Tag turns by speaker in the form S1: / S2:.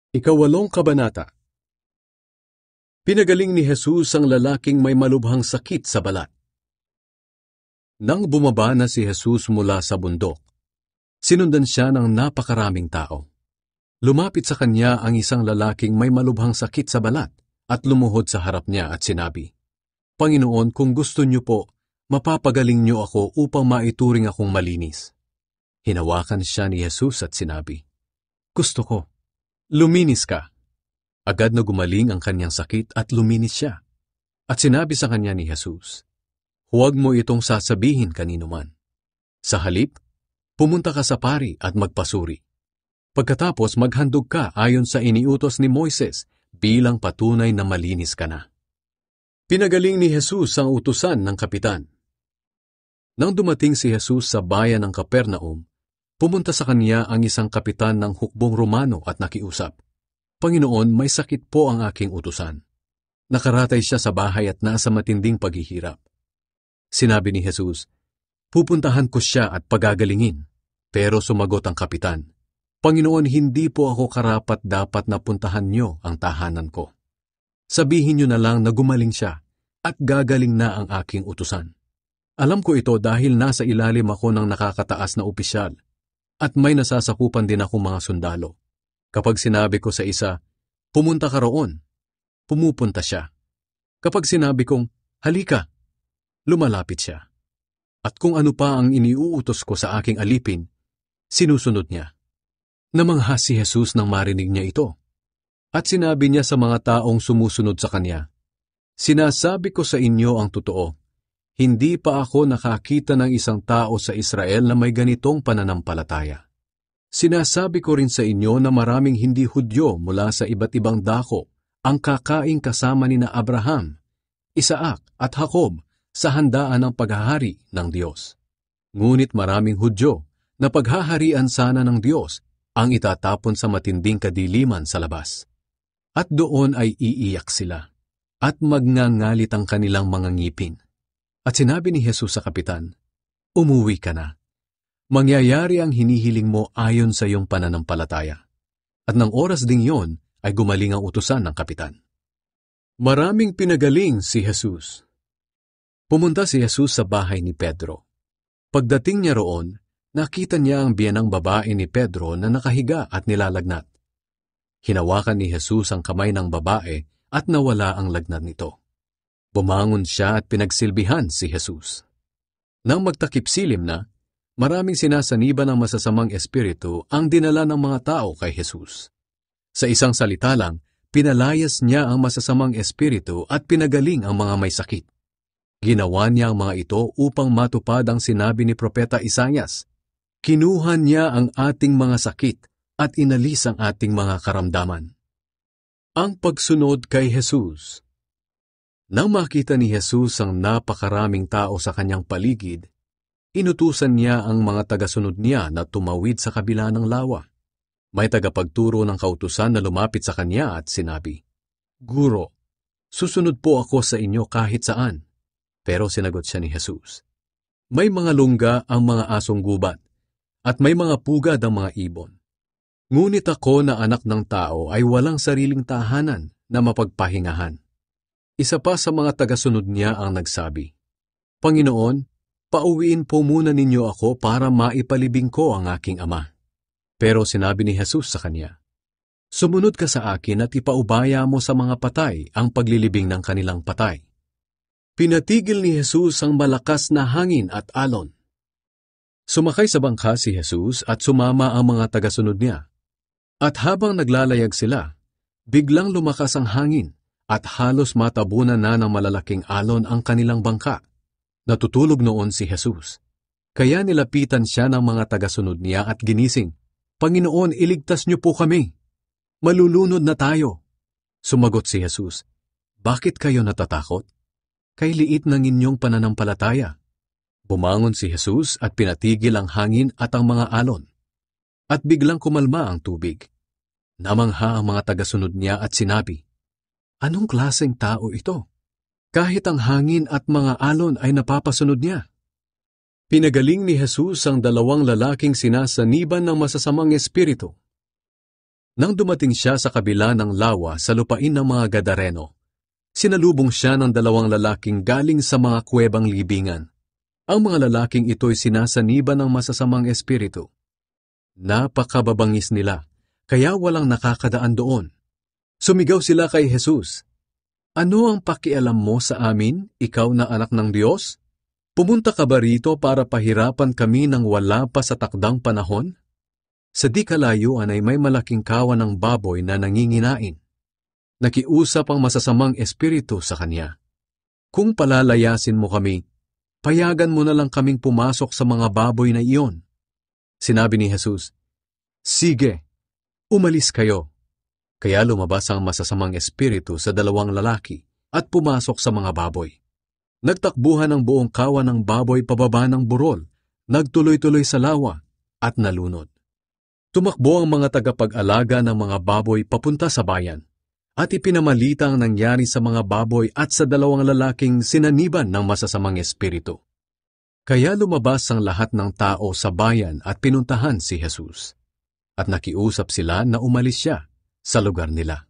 S1: Ikawalong kabanata. Pinagaling ni Jesus ang lalaking may malubhang sakit sa balat. Nang bumaba na si Jesus mula sa bundok, sinundan siya ng napakaraming tao. Lumapit sa kanya ang isang lalaking may malubhang sakit sa balat at lumuhod sa harap niya at sinabi, "Panginoon, kung gusto niyo po, mapapagaling niyo ako upang maituring akong malinis." Hinawakan siya ni Jesus at sinabi, "Gusto ko. Luminis ka." Agad na gumaling ang kanyang sakit at luminis siya. At sinabi sa kanya ni Jesus, "Huwag mo itong sasabihin kanino man. Sa halip, pumunta ka sa pari at magpasuri. Pagkatapos maghandog ka ayon sa iniutos ni Moises bilang patunay na malinis ka na." Pinagaling ni Jesus ang utusan ng kapitan. Nang dumating si Jesus sa bayan ng Capernaum, pumunta sa kanya ang isang kapitan ng hukbong Romano at nakiusap, "Panginoon, may sakit po ang aking utusan. Nakaratay siya sa bahay at nasa matinding paghihirap." Sinabi ni Jesus, "Pupuntahan ko siya at pagagalingin." Pero sumagot ang kapitan, "Panginoon, hindi po ako karapat dapat na puntahan niyo ang tahanan ko. Sabihin niyo na lang na gumaling siya at gagaling na ang aking utusan. Alam ko ito dahil nasa ilalim ako ng nakakataas na opisyal at may nasasakupan din akong mga sundalo. Kapag sinabi ko sa isa, 'Pumunta ka roon,' pumupunta siya. Kapag sinabi kong, 'Halika,' lumalapit siya. At kung ano pa ang iniuutos ko sa aking alipin, sinusunod niya." Namangha si Jesus nang marinig niya ito. At sinabi niya sa mga taong sumusunod sa kanya, "Sinasabi ko sa inyo ang totoo, hindi pa ako nakakita ng isang tao sa Israel na may ganitong pananampalataya. Sinasabi ko rin sa inyo na maraming hindi Hudyo mula sa iba't ibang dako ang kakaing kasama ni na Abraham, Isaac at Jacob sa handaan ng paghahari ng Diyos. Ngunit maraming Hudyo na paghaharian sana ng Diyos ang itatapon sa matinding kadiliman sa labas. At doon ay iiyak sila at magngangalit ang kanilang mga ngipin." At sinabi ni Jesus sa kapitan, "Umuwi ka na. Mangyayari ang hinihiling mo ayon sa iyong pananampalataya." At ng oras ding yon ay gumaling ang utusan ng kapitan. Maraming pinagaling si Jesus. Pumunta si Jesus sa bahay ni Pedro. Pagdating niya roon, nakita niya ang biyanang babae ni Pedro na nakahiga at nilalagnat. Hinawakan ni Jesus ang kamay ng babae at nawala ang lagnat nito. Bumangon siya at pinagsilbihan si Jesus. Nang magtakip silim na, maraming sinasaniban ng masasamang espiritu ang dinala ng mga tao kay Jesus. Sa isang salita lang, pinalayas niya ang masasamang espiritu at pinagaling ang mga may sakit. Ginawa niya ang mga ito upang matupad ang sinabi ni Propeta Isaias. "Kinuha niya ang ating mga sakit at inalis ang ating mga karamdaman." Ang pagsunod kay Jesus. Nang makita ni Jesus ang napakaraming tao sa kanyang paligid, inutusan niya ang mga tagasunod niya na tumawid sa kabila ng lawa. May tagapagturo ng kautusan na lumapit sa kanya at sinabi, "Guro, susunod po ako sa inyo kahit saan." Pero sinagot siya ni Jesus, "May mga lungga ang mga asong gubat, at may mga pugad ang mga ibon. Ngunit ako na anak ng tao ay walang sariling tahanan na mapagpahingahan." Isa pa sa mga tagasunod niya ang nagsabi, "Panginoon, pauwiin po muna ninyo ako para maipalibing ko ang aking ama." Pero sinabi ni Jesus sa kanya, "Sumunod ka sa akin at ipaubaya mo sa mga patay ang paglilibing ng kanilang patay." Pinatigil ni Jesus ang malakas na hangin at alon. Sumakay sa bangka si Jesus at sumama ang mga tagasunod niya. At habang naglalayag sila, biglang lumakas ang hangin at halos matabunan na ng malalaking alon ang kanilang bangka. Natutulog noon si Jesus. Kaya nilapitan siya ng mga tagasunod niya at ginising, "Panginoon, iligtas niyo po kami. Malulunod na tayo." Sumagot si Jesus, "Bakit kayo natatakot? Kay liit ng inyong pananampalataya." Bumangon si Jesus at pinatigil ang hangin at ang mga alon. At biglang kumalma ang tubig. Namangha ang mga tagasunod niya at sinabi, "Anong klaseng tao ito? Kahit ang hangin at mga alon ay napapasunod niya." Pinagaling ni Jesus ang dalawang lalaking sinasaniban ng masasamang espiritu. Nang dumating siya sa kabila ng lawa sa lupain ng mga Gadareno, sinalubong siya ng 2 lalaking galing sa mga kuwebang libingan. Ang mga lalaking ito'y sinasaniban ng masasamang espiritu. Napakababangis nila, kaya walang nakakadaan doon. Sumigaw sila kay Jesus, "Ano ang pakialam mo sa amin, ikaw na anak ng Diyos? Pumunta ka ba rito para pahirapan kami nang wala pa sa takdang panahon?" Sa di kalayuan ay may malaking kawan ng baboy na nanginginain. Nakiusap ang masasamang espiritu sa kanya, "Kung palalayasin mo kami, payagan mo na lang kaming pumasok sa mga baboy na iyon." Sinabi ni Jesus, "Sige, umalis kayo." Kaya lumabas ang masasamang espiritu sa 2 lalaki at pumasok sa mga baboy. Nagtakbuhan ang buong kawan ng baboy pababa ng burol, nagtuloy-tuloy sa lawa at nalunod. Tumakbo ang mga tagapag-alaga ng mga baboy papunta sa bayan at ipinamalita ang nangyari sa mga baboy at sa 2 lalaking sinaniban ng masasamang espiritu. Kaya lumabas ang lahat ng tao sa bayan at pinuntahan si Jesus, at nakiusap sila na umalis siya sa lugar nila.